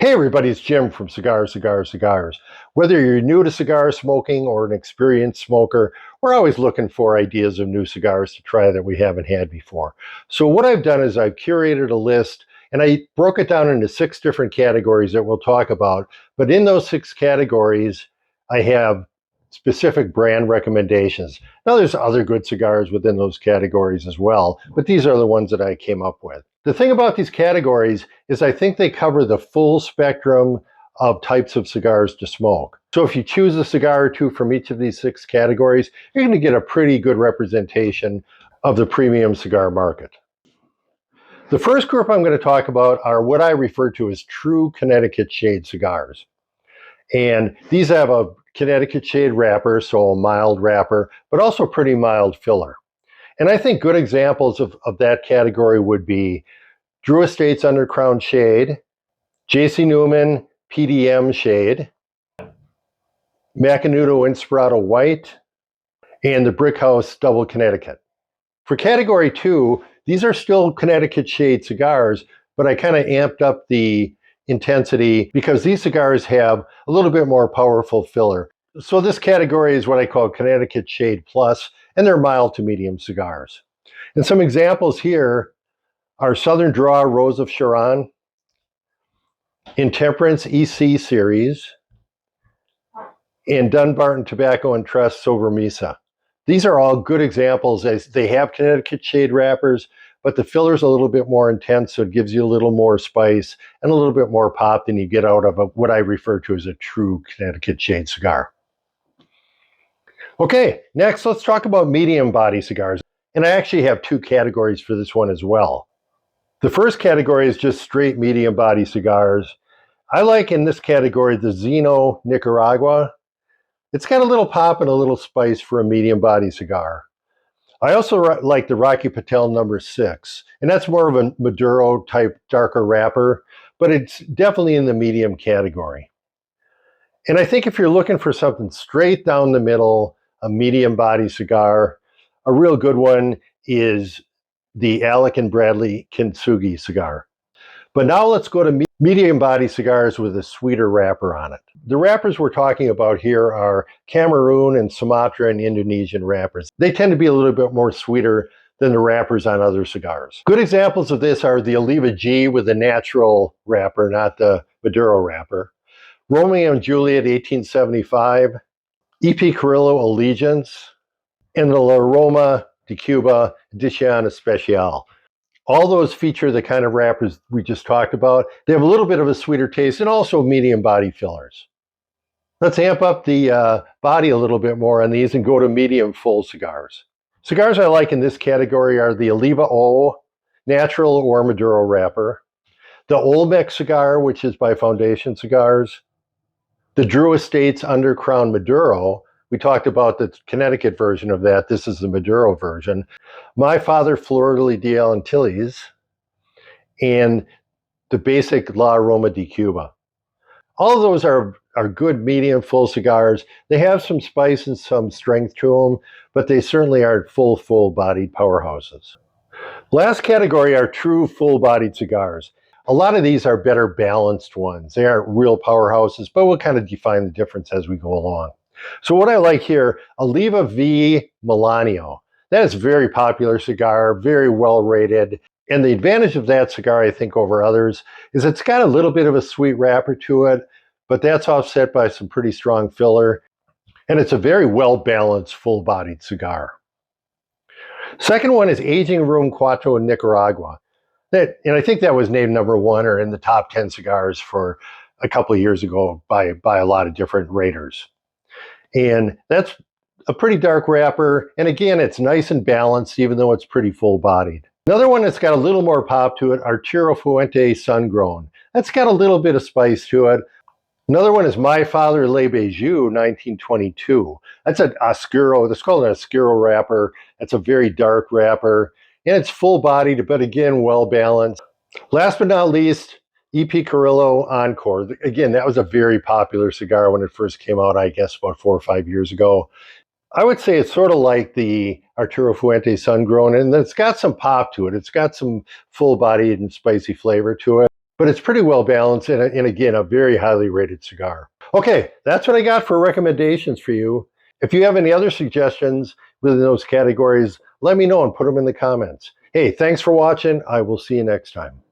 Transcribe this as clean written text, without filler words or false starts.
Hey everybody, it's Jim from Cigars. Whether you're new to cigar smoking or an experienced smoker, we're always looking for ideas of new cigars to try that we haven't had before. So what I've done is I've curated a list and I broke it down into 6 different categories that we'll talk about. But in those 6 categories, I have specific brand recommendations. Now there's other good cigars within those categories as well, but these are the ones that I came up with. The thing about these categories is I think they cover the full spectrum of types of cigars to smoke. So if you choose a cigar or two from each of these 6 categories, you're going to get a pretty good representation of the premium cigar market. The first group I'm going to talk about are what I refer to as true Connecticut shade cigars. And these have a Connecticut shade wrapper, so a mild wrapper, but also pretty mild filler. And I think good examples of that category would be Drew Estates Undercrown Shade, J.C. Newman PDM Shade, Macanudo Inspirato White, and the Brick House Double Connecticut. For category 2, these are still Connecticut shade cigars, but I kind of amped up the intensity because these cigars have a little bit more powerful filler. So this category is what I call Connecticut Shade Plus, and they're mild to medium cigars. And some examples here are Southern Draw Rose of Sharon, Intemperance EC Series, and Dunbarton Tobacco and Trust Silver Mesa. These are all good examples as they have Connecticut shade wrappers, but the filler's a little bit more intense, so it gives you a little more spice and a little bit more pop than you get out of what I refer to as a true Connecticut shade cigar. Okay, next let's talk about medium body cigars. And I actually have 2 categories for this one as well. The first category is just straight medium body cigars. I like in this category the Zino Nicaragua. It's got a little pop and a little spice for a medium body cigar. I also like the Rocky Patel number 6, and that's more of a Maduro type darker wrapper, but it's definitely in the medium category. And I think if you're looking for something straight down the middle, a medium body cigar, a real good one is the Alec and Bradley Kintsugi cigar. But now let's go to medium body cigars with a sweeter wrapper on it. The wrappers we're talking about here are Cameroon and Sumatra and Indonesian wrappers. They tend to be a little bit more sweeter than the wrappers on other cigars. Good examples of this are the Oliva G with a natural wrapper, not the Maduro wrapper, Romeo and Juliet 1875, E.P. Carrillo Allegiance, and the La Roma de Cuba Edición Especial. All those feature the kind of wrappers we just talked about. They have a little bit of a sweeter taste and also medium body fillers. Let's amp up the body a little bit more on these and go to medium full cigars. Cigars I like in this category are the Oliva O, natural or Maduro wrapper, the Olmec cigar, which is by Foundation Cigars, the Drew Estates Undercrown Maduro. We talked about the Connecticut version of that. This is the Maduro version. My Father Flor de Antilles, and the basic La Roma de Cuba. All of those are good medium full cigars. They have some spice and some strength to them, but they certainly aren't full-bodied powerhouses. Last category are true full-bodied cigars. A lot of these are better balanced ones. They aren't real powerhouses, but we'll kind of define the difference as we go along. So what I like here, Oliva V Milanio. That is a very popular cigar, very well rated. And the advantage of that cigar, I think, over others, is it's got a little bit of a sweet wrapper to it, but that's offset by some pretty strong filler. And it's a very well-balanced, full-bodied cigar. Second one is Aging Room Cuatro in Nicaragua. And I think that was named number 1 or in the top 10 cigars for a couple of years ago by a lot of different raters. And that's a pretty dark wrapper. And again, it's nice and balanced, even though it's pretty full-bodied. Another one that's got a little more pop to it, Arturo Fuente Sun-Grown. That's got a little bit of spice to it. Another one is My Father Le Bijou 1922. That's an Oscuro. It's called an Oscuro wrapper. It's a very dark wrapper. And it's full-bodied, but again, well-balanced. Last but not least, E.P. Carrillo Encore. Again, that was a very popular cigar when it first came out, I guess, about 4 or 5 years ago. I would say it's sort of like the Arturo Fuente Sun-Grown, and it's got some pop to it. It's got some full-bodied and spicy flavor to it. but it's pretty well balanced and again, a very highly rated cigar. Okay, that's what I got for recommendations for you. If you have any other suggestions within those categories, let me know and put them in the comments. Hey, thanks for watching. I will see you next time.